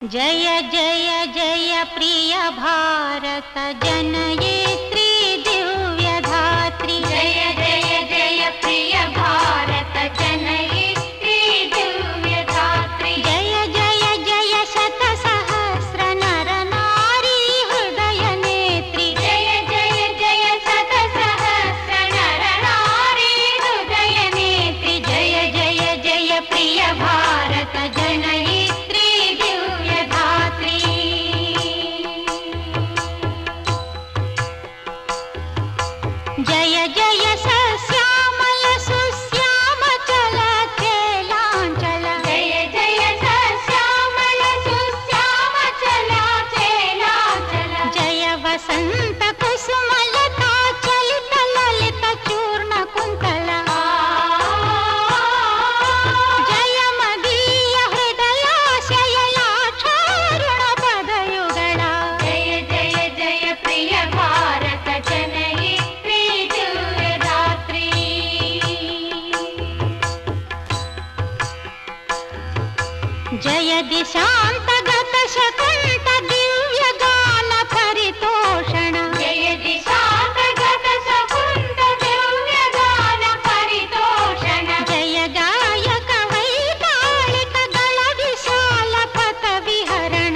जय जय जय प्रिय भारत जनयित्री दिव्य धात्री। जय जय जय प्रिय भारत जनयित्री दिव्य धात्री। जय जय जय शत सहस्र नर नारी हृदय नेत्री। जय जय जय शत सहस्र नर नारी हृदय नेत्री। जय जय जय प्रिय भारत जनयित्री जय जय सस्यामल सुश्याम चल चेलांचल। जय जय सस्यामल सुश्याम चल चेलांचल। जय वसंत कुसुमलता चलित ललित चूर्ण कुंतल। जय मदीय हृदयाशयलाक्षारुण पदयुगला। जय जय जय प्रिय भारत जनयित्री जय दिशांतगत शकुंत दिव्य गान परितोषण। जय दिशांतगत शकुंत दिव्य गान परितोषण। जय गायक वैताళిక गळ विशाल पथ विहरण।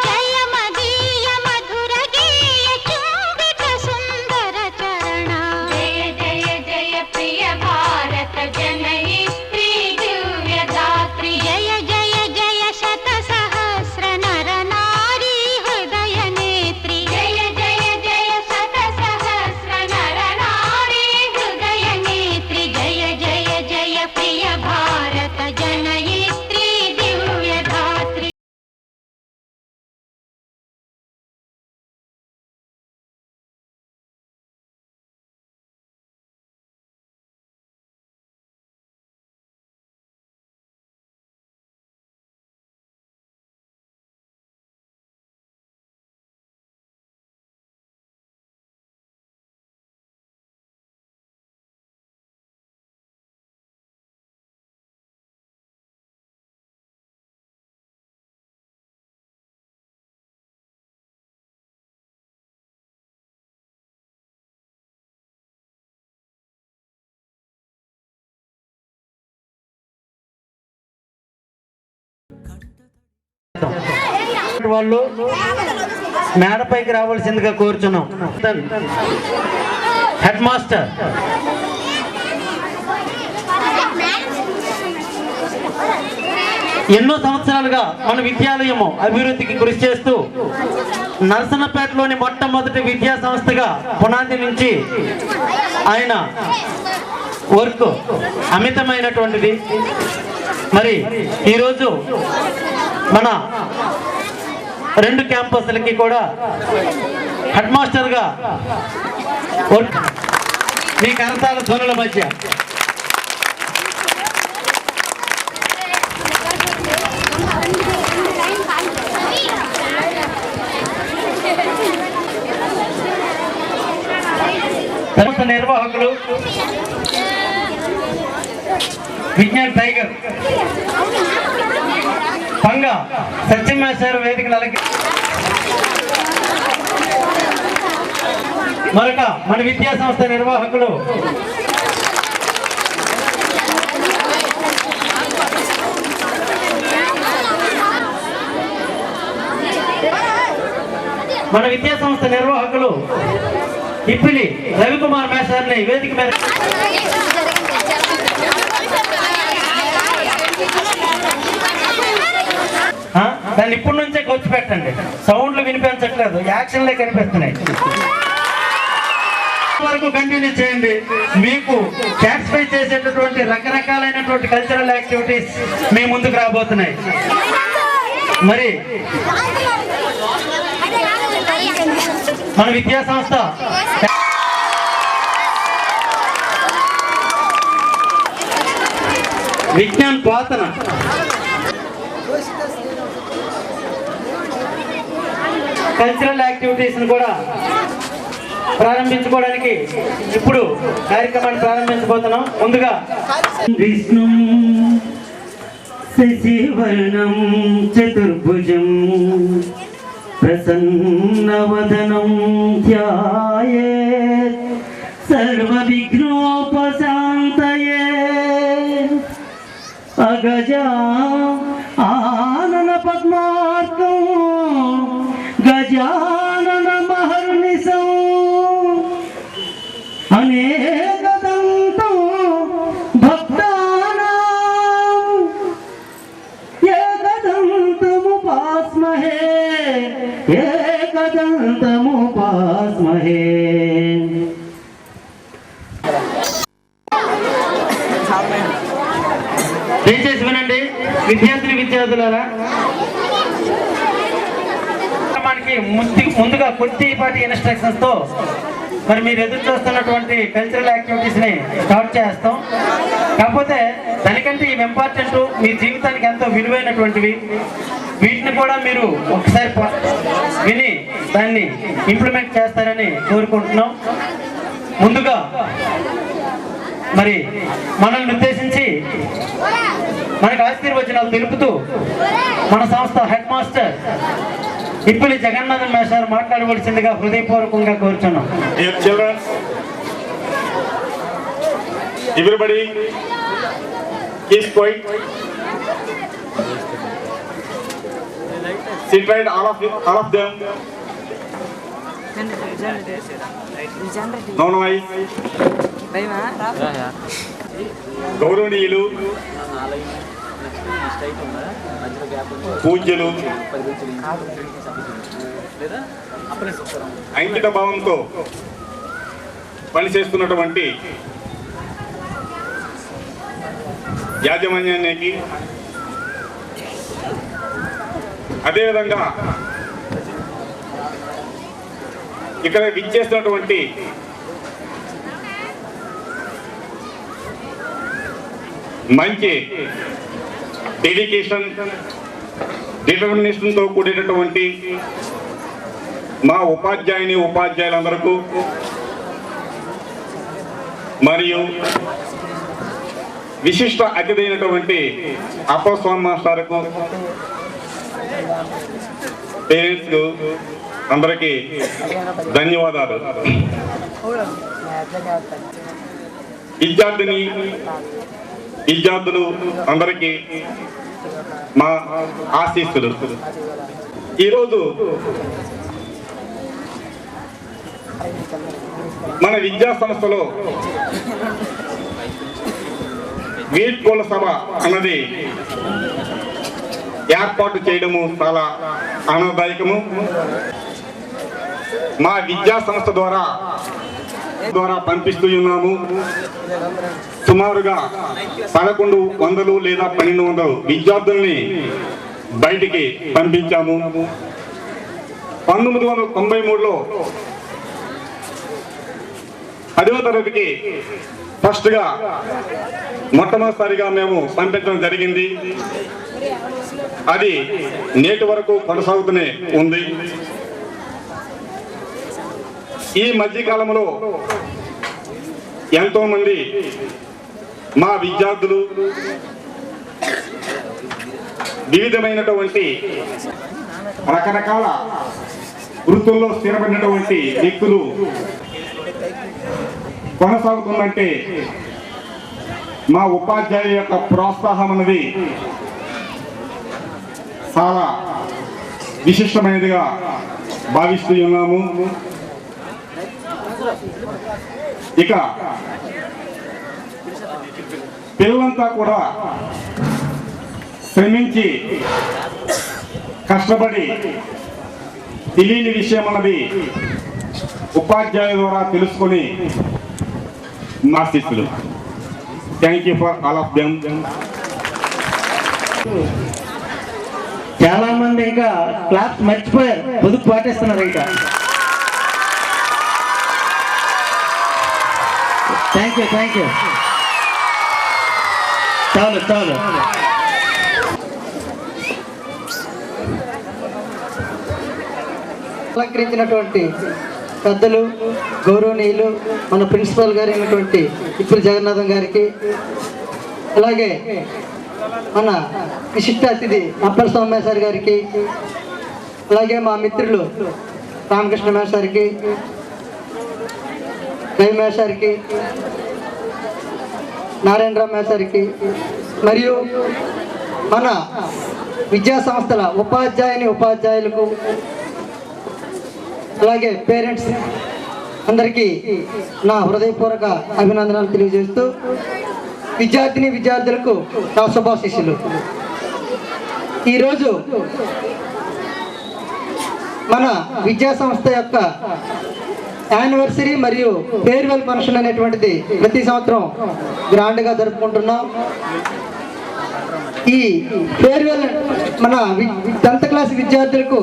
जय मदीय मधुर गेय चुंबित सुंदर चरण। जय जय जय प्रिय भारत जनयित्री जय जय जय शत सहस्र नर नारी हृदय नेत्री। जय जय जय शत सहस्र नर नारी हृदय नेत्री। जय जय जय प्रिय भारत जनयित्री दिव्य धात्री। వాళ్ళు మేడపైకి రావాల్సిందిగా కోరుచున్నాం. హెడ్ మాస్టర్ ఎన్నో సంవత్సరాలుగా మన విద్యాలయము అభివృద్ధికి కృషి చేస్తూ నరసన్నపేటలోని మొట్టమొదటి విద్యా సంస్థగా పునాది నుంచి ఆయన వర్క్ అమితమైనటువంటిది. మరి ఈరోజు మన రెండు క్యాంపస్లకి కూడా హెడ్ మాస్టర్గా మీ కరతాల ధ్వనుల మధ్య నిర్వాహకులు విజ్ఞాన్ టైగర్ పంగ సత్యమేశ్వర వేదికలు మరొక మన విద్యా సంస్థ నిర్వాహకులు ఇప్పిలి రవికుమార్ మేస్టర్ని వేదిక మీద దాన్ని ఇప్పటి నుంచే ఖర్చు పెట్టండి. సౌండ్లు వినిపించట్లేదు, యాక్షన్లే కనిపిస్తున్నాయి. వరకు కంటిన్యూ చేయండి. మీకు సాటిస్ఫై చేసేటటువంటి రకరకాలైనటువంటి కల్చరల్ యాక్టివిటీస్ మీ ముందుకు రాబోతున్నాయి. మరి మన విద్యా సంస్థ విజ్ఞాన్ పోతన కల్చరల్ యాక్టివిటీస్ కూడా ప్రారంభించుకోవడానికి ఇప్పుడు కార్యక్రమాన్ని ప్రారంభించబోతున్నాం. ముందుగా విష్ణు శశివర్ణం చతుర్భుజం ప్రసన్నవదనం ధ్యాయేత్ సర్వవిఘ్నోపశాంతయే అగజా ఆనన పద్మార్కం గజానన మహర్నిశం అనేకదంతం భక్తానాం ఏకదంతముపాస్మహే ఏకదంతముపాస్మహే. దయచేసి వినండి విద్యార్థులారా, మనకి ముందుగా కొద్దిపాటి ఇన్స్ట్రక్షన్స్ తో మరి మీరు ఎదురు చూస్తున్నటువంటి కల్చరల్ యాక్టివిటీస్ ని స్టార్ట్ చేస్తాం. కాకపోతే దానికంటే ఇవి ఇంపార్టెంట్, మీ జీవితానికి ఎంతో విలువైనటువంటివి. వీటిని కూడా మీరు ఒకసారి విని దాన్ని ఇంప్లిమెంట్ చేస్తారని కోరుకుంటున్నాం. ముందుగా మరి మనల్ని ఉద్దేశించి మనకు ఆశీర్వచనాలు తెలుపుతూ మన సంస్థ హెడ్ మాస్టర్ ఇప్పులి జగన్నాథన్ మేషారు మాట్లాడవలసిందిగా హృదయపూర్వకంగా కోరుచున్నాం. Dear children, everybody keep quiet. Sit right, all of them. No noise. గౌరవనీయులు పూజ్యులు అంకిత భావంతో పనిచేస్తున్నటువంటి యాజమాన్యానికి, అదేవిధంగా ఇక్కడ విచ్చేస్తున్నటువంటి మంచి డెడికేషన్ డిటర్మినేషన్తో కూడినటువంటి మా ఉపాధ్యాయులందరికీ మరియు విశిష్ట అతిథి అయినటువంటి అప్పస్వామి మాస్టర్కు, పేరెంట్స్కు అందరికీ ధన్యవాదాలు. విద్యార్థులు అందరికీ మా ఆశీస్సులు. ఈరోజు మన విద్యా సంస్థలో వీడ్కోల సభ అన్నది ఏర్పాటు చేయడము చాలా ఆనందదాయకము. మా విద్యా సంస్థ ద్వారా పంపిస్తూ ఉన్నాము. సుమారుగా 1100 లేదా 1200 విద్యార్థుల్ని బయటికి పంపించాము. 1993లో 10వ తరగతికి ఫస్ట్గా మొట్టమొదటిసారిగా మేము పంపించడం జరిగింది. అది నేటి వరకు కొనసాగుతూనే ఉంది. ఈ మధ్యకాలంలో ఎంతో మంది మా విద్యార్థులు వివిధమైనటువంటి రకరకాల వృత్తుల్లో స్థిరపడినటువంటి వ్యక్తులు కొనసాగుతుందంటే మా ఉపాధ్యాయుల యొక్క ప్రోత్సాహం అనేది చాలా విశిష్టమైనదిగా భావిస్తూ ఉన్నాము. ఇక పిల్లలంతా కూడా శ్రమించి కష్టపడి తెలియని విషయం అన్నది ఉపాధ్యాయుల ద్వారా తెలుసుకొని మా శిష్యులు. Thank you for all of them. చాలా మంది ఇంకా క్లాప్స్ మర్చిపోయారు, పొదుపు పాటిస్తున్నారు. ఇంకా థ్యాంక్ యూ. చాలు. అలంకరించినటువంటి పెద్దలు, గౌరవనీయులు మన ప్రిన్సిపల్ గారు అయినటువంటి ఇప్పులు జగన్నాథం గారికి, అలాగే మన విశిష్ట అతిథి అప్పల సోమేశ్వర్ గారికి, అలాగే మా మిత్రులు రామకృష్ణ మేషారికి, రవి మేషారికి, నారాయణరావు మేషారికి, మరియు మన విద్యా సంస్థల ఉపాధ్యాయులకు, అలాగే పేరెంట్స్ అందరికీ నా హృదయపూర్వక అభినందనలు తెలియజేస్తూ, విద్యార్థులకు నా శుభాశీస్సులు. ఈరోజు మన విద్యా సంస్థ యొక్క యానివర్సరీ మరియు ఫేర్వెల్ ఫంక్షన్ అనేటువంటిది ప్రతి సంవత్సరం గ్రాండ్గా జరుపుకుంటున్నాం. ఈ ఫేర్వెల్ మన 10th క్లాస్ విద్యార్థులకు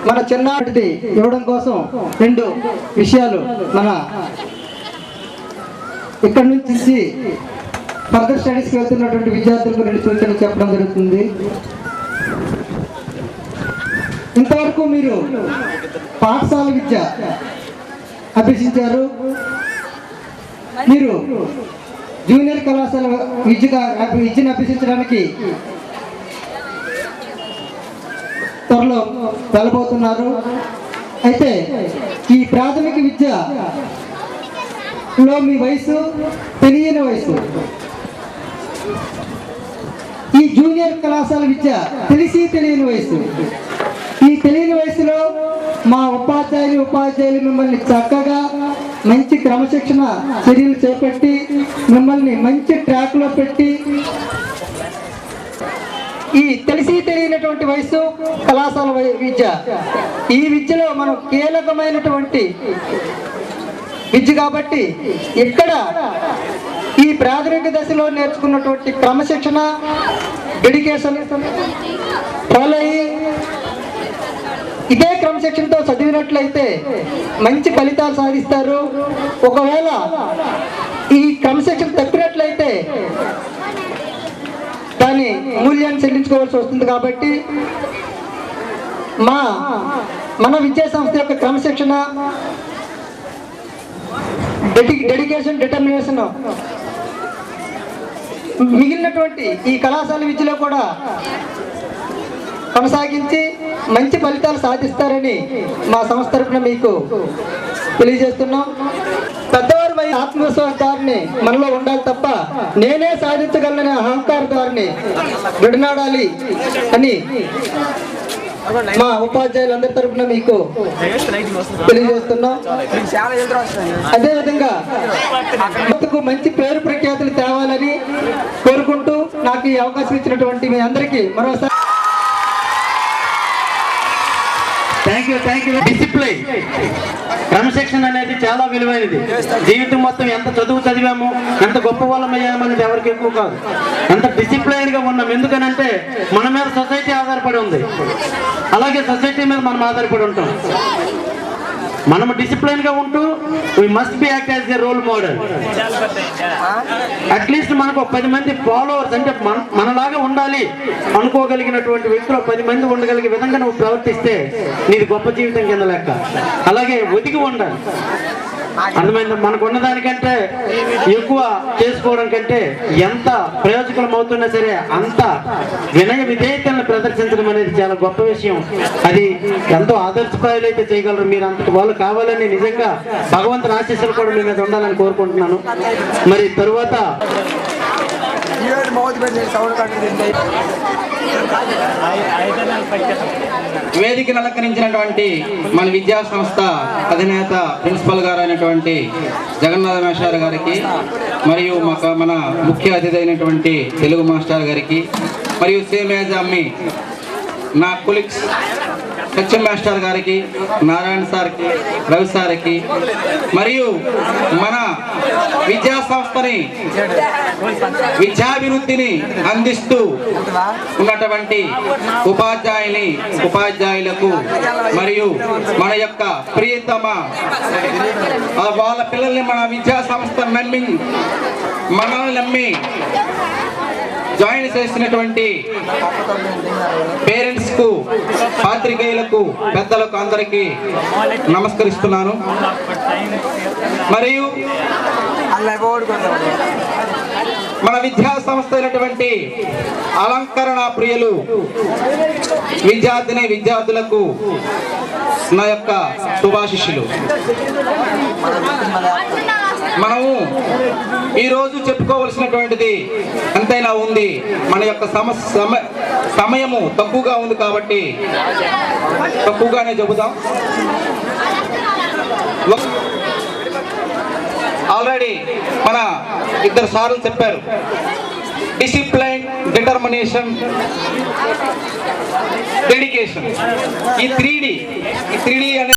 మన చిన్నటిది ఇవ్వడం కోసం 2 విషయాలు మన ఇక్కడి నుంచి ఫర్దర్ స్టడీస్కి వెళ్తున్నటువంటి విద్యార్థులకు 2 సూచనలు చెప్పడం జరుగుతుంది. ఇంతవరకు మీరు పాఠశాల విద్య అభ్యసించారు. మీరు జూనియర్ కళాశాల విద్యను అభ్యసించడానికి త్వరలో వెళ్ళబోతున్నారు. అయితే ఈ ప్రాథమిక విద్యలో మీ వయసు తెలియని వయసు, ఈ జూనియర్ కళాశాల విద్య తెలియని వయసు. ఈ తెలియని వయసులో మా ఉపాధ్యాయులు మిమ్మల్ని చక్కగా మంచి క్రమశిక్షణ చర్యలు చేపట్టి మిమ్మల్ని మంచి ట్రాక్లో పెట్టి, ఈ తెలియనటువంటి వయసు కళాశాల విద్య, ఈ విద్యలో మనం కీలకమైనటువంటి విద్య కాబట్టి ఇక్కడ ఈ ప్రాథమిక దశలో నేర్చుకున్నటువంటి క్రమశిక్షణ, డెడికేషన్ ఫాలో అయ్యి ఇదే క్రమశిక్షణతో చదివినట్లయితే మంచి ఫలితాలు సాధిస్తారు. ఒకవేళ ఈ క్రమశిక్షణ తప్పినట్లయితే దాని మూల్యాన్ని చెల్లించుకోవాల్సి వస్తుంది. కాబట్టి మన విద్యా సంస్థ యొక్క క్రమశిక్షణ, డెడికేషన్, డిటర్మినేషన్ మిగిలినటువంటి ఈ కళాశాల విద్యలో కూడా కొనసాగించి మంచి ఫలితాలు సాధిస్తారని మా సంస్థ తరఫున మీకు తెలియజేస్తున్నాం. పెద్దవారి ఆత్మవిశ్వాస ధారిని మనలో ఉండాలి తప్ప నేనే సాధించగలననే అహంకార ధారిని విడనాడాలి అని మా ఉపాధ్యాయులందరి తరఫున మీకు తెలియజేస్తున్నాం. అదేవిధంగా మంచి పేరు ప్రఖ్యాతులు తేవాలని కోరుకుంటూ నాకు ఈ అవకాశం ఇచ్చినటువంటి మీ అందరికీ మరోసారి థ్యాంక్ యూ. డిసిప్లైన్, క్రమశిక్షణ అనేది చాలా విలువైనది. జీవితం మొత్తం ఎంత చదువు చదివాము, ఎంత గొప్ప వాళ్ళం అయ్యామనేది ఎవరికి ఎక్కువ కాదు. ఎంత డిసిప్లైన్గా ఉన్నాం. ఎందుకనంటే మన మీద సొసైటీ ఆధారపడి ఉంది, అలాగే సొసైటీ మీద మనం ఆధారపడి ఉంటాం. మనము డిసిప్లైన్గా ఉంటూ we must be act as a role model. At least మనకు 10 మంది ఫాలోవర్స్, అంటే మనలాగా ఉండాలి అనుకోగలిగినటువంటి వ్యక్తులు 10 మంది ఉండగలిగే విధంగా నువ్వు ప్రవర్తిస్తే నీది గొప్ప జీవితం కింద లెక్క. అలాగే ఒదిగి ఉండాలి. అర్థమైంది? మనకు ఉన్నదానికంటే ఎక్కువ చేసుకోవడం కంటే ఎంత ప్రయోజకులం అవుతున్నా సరే అంత వినయ విధేయతలను ప్రదర్శించడం అనేది చాలా గొప్ప విషయం. అది ఎంతో ఆదర్శప్రాయాలు అయితే చేయగలరు. మీరు అంత వాళ్ళు కావాలని నిజంగా భగవంతుని ఆశీస్సులు కూడా మీ మీద ఉండాలని కోరుకుంటున్నాను. మరి తరువాత వేదికను అలంకరించినటువంటి మన విద్యా సంస్థ అధినేత ప్రిన్సిపల్ గారు అయినటువంటి జగన్నాథ మేషారు గారికి, మరియు మన ముఖ్య అతిథి అయినటువంటి తెలుగు మాస్టర్ గారికి, మరియు సేమ్ యాజ్ అమ్మి నా కొలీగ్స్ సత్యం మాస్టర్ గారికి, నారాయణ సార్కి, రవి సార్కి, మరియు మన విద్యా సంస్థని విద్యాభివృద్ధిని అందిస్తూ ఉన్నటువంటి ఉపాధ్యాయులకు, మరియు మన యొక్క ప్రియతమ వాళ్ళ పిల్లల్ని మన విద్యా సంస్థ మనల్ని నమ్మి జాయిన్ చేసినటువంటి పేరెంట్స్ కు, పాత్రికేయులకు, పెద్దలకు అందరికీ నమస్కరిస్తున్నాను. మరియు మన విద్యా సంస్థ అయినటువంటి అలంకరణ ప్రియులు విద్యార్థులకు నా యొక్క శుభాశిష్యులు. మనము ఈరోజు చెప్పుకోవలసినటువంటిది ఎంతైనా ఉంది. మన యొక్క సమయము తక్కువగా ఉంది కాబట్టి తక్కువగానే చెబుదాం. ఆల్రెడీ మన ఇద్దరు సార్లు చెప్పారు, డిసిప్లైన్, డిటర్మినేషన్, డెడికేషన్. ఈ 3D అనే